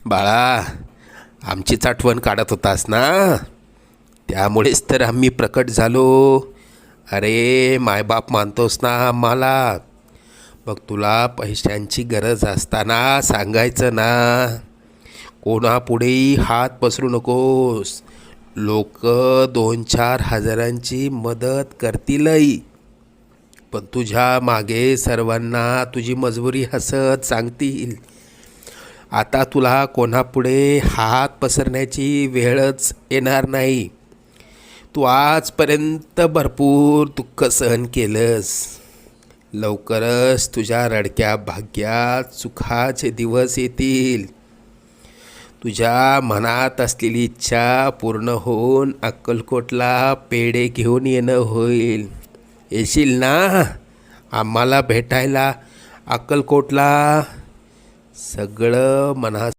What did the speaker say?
बाळा, आमचीच आठवण काढत होतास ना, त्यामुळेच तर आम्ही प्रकट झालो. अरे मायबाप मानतोस ना आम्हाला, मग तुला पैशांची गरज असताना सांगायचं ना. कोणापुढेही हात पसरू नकोस. लोक 2-4 हजारांची मदत करतीलही, पण तुझ्या मागे सर्वांना तुझी मजबुरी हसत सांगतील. आता तुला कोणापुढे हात पसरण्याची वेळच येणार नाही. तू आजपर्यंत भरपूर दुःख सहन केलंस. लवकरच तुझ्या रडक्या भाग्यात सुखाचे दिवस येतील. तुझ्या मनात असलेली इच्छा पूर्ण होऊन अक्कलकोटला पेढे घेऊन येणं होईल. येशील ना आम्हाला भेटायला अक्कलकोटला? सगळं मनात